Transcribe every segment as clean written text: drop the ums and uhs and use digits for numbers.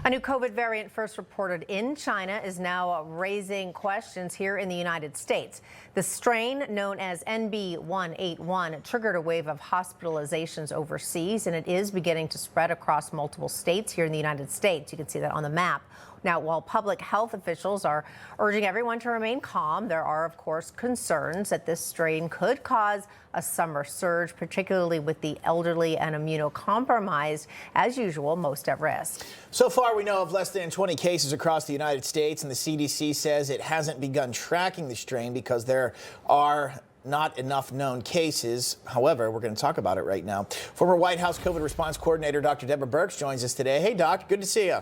A new COVID variant first reported in China is now raising questions here in the United States. The strain known as NB181 triggered a wave of hospitalizations overseas, and it is beginning to spread across multiple states here in the United States. You can see that on the map. Now, while public health officials are urging everyone to remain calm, there are, of course, concerns that this strain could cause a summer surge, particularly with the elderly and immunocompromised, as usual, most at risk. So far, we know of less than 20 cases across the United States, and the CDC says it hasn't begun tracking the strain because there are not enough known cases. However, we're going to talk about it right now. Former White House COVID response coordinator Dr. Deborah Birx joins us today. Hey, Doc, good to see you.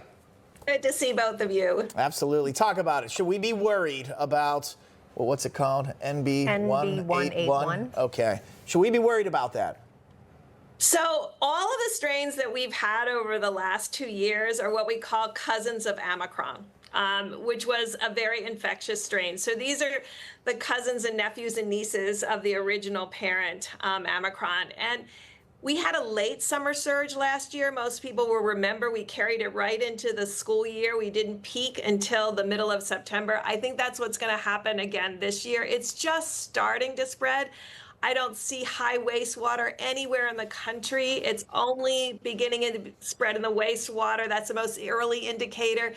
Good to see both of you. Absolutely. Talk about it. Should we be worried about, well, what's it called? NB181? Okay. Should we be worried about that? So all of the strains that we've had over the last 2 years are what we call cousins of Omicron, which was a very infectious strain. So these are the cousins and nephews and nieces of the original parent, Omicron. And we had a late summer surge last year. Most people will remember we carried it right into the school year. We didn't peak until the middle of September. I think that's what's going to happen again this year. It's just starting to spread. I don't see high wastewater anywhere in the country. It's only beginning to spread in the wastewater. That's the most early indicator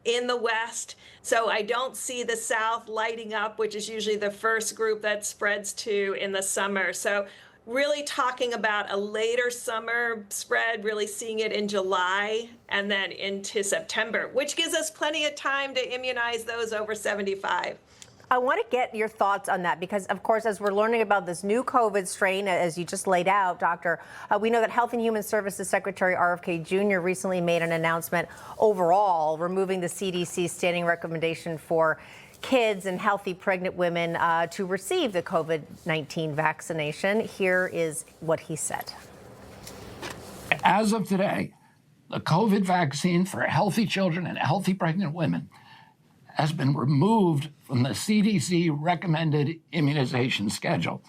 in the West. So I don't see the South lighting up, which is usually the first group that spreads to in the summer. So really talking about a later summer spread, really seeing it in July and then into September, which gives us plenty of time to immunize those over 75. I want to get your thoughts on that because, of course, as we're learning about this new COVID strain, as you just laid out, Doctor, we know that Health and Human Services Secretary RFK Jr. recently made an announcement overall removing the CDC standing recommendation for kids and healthy pregnant women to receive the COVID-19 vaccination. Here is what he said. As of today, the COVID vaccine for healthy children and healthy pregnant women has been removed from the CDC recommended immunization schedule.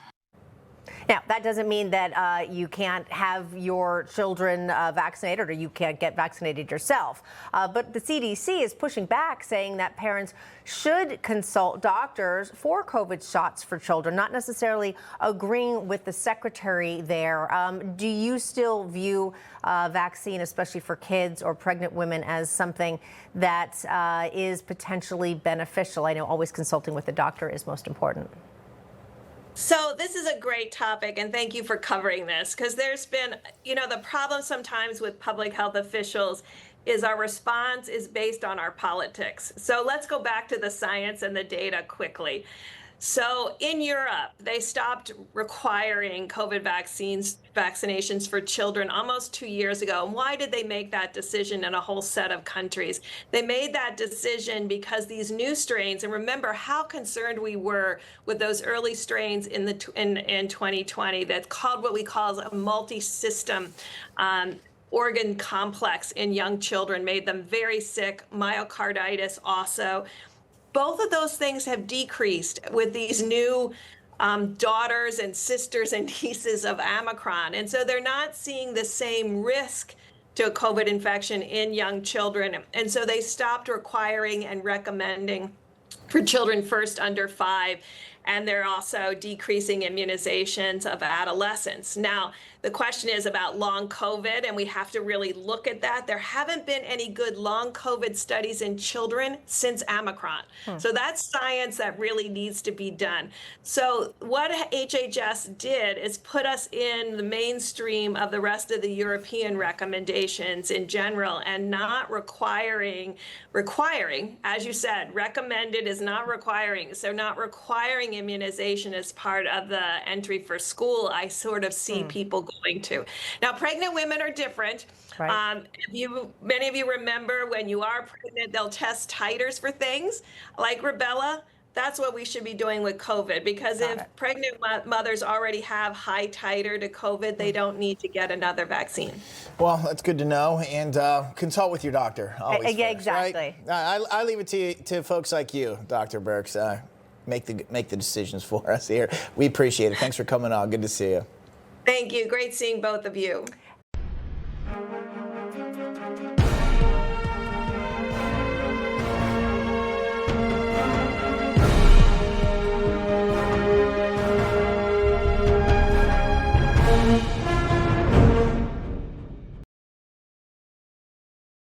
Now, that doesn't mean that you can't have your children vaccinated or you can't get vaccinated yourself. But the CDC is pushing back, saying that parents should consult doctors for COVID shots for children, not necessarily agreeing with the secretary there. Do you still view vaccine, especially for kids or pregnant women, as something that is potentially beneficial? I know always consulting with the doctor is most important. So this is a great topic, and thank you for covering this, because there's been, the problem sometimes with public health officials is our response is based on our politics. So let's go back to the science and the data quickly. So in Europe, they stopped requiring COVID vaccinations for children almost 2 years ago. And why did they make that decision in a whole set of countries? They made that decision because these new strains, and remember how concerned we were with those early strains in 2020 that's called what we call a multi-system organ complex in young children, made them very sick, myocarditis also. Both of those things have decreased with these new daughters and sisters and nieces of Omicron. And so they're not seeing the same risk to a COVID infection in young children. And so they stopped requiring and recommending for children first under 5. And they're also decreasing immunizations of adolescents. Now, the question is about long COVID, and we have to really look at that. There haven't been any good long COVID studies in children since Omicron. So that's science that really needs to be done. So what HHS did is put us in the mainstream of the rest of the European recommendations in general, and not requiring, as you said, recommended is not requiring. So not requiring immunization as part of the entry for school, I sort of see people going to. Now, pregnant women are different. Right. Many of you remember when you are pregnant, they'll test titers for things like rubella. That's what we should be doing with COVID, because if pregnant mothers already have high titer to COVID, they don't need to get another vaccine. Well, that's good to know, and consult with your doctor. Always yeah, first, exactly. Right? I leave it to folks like you, Dr. Birx. Make the decisions for us here. We appreciate it. Thanks for coming on. Good to see you. Thank you. Great seeing both of you.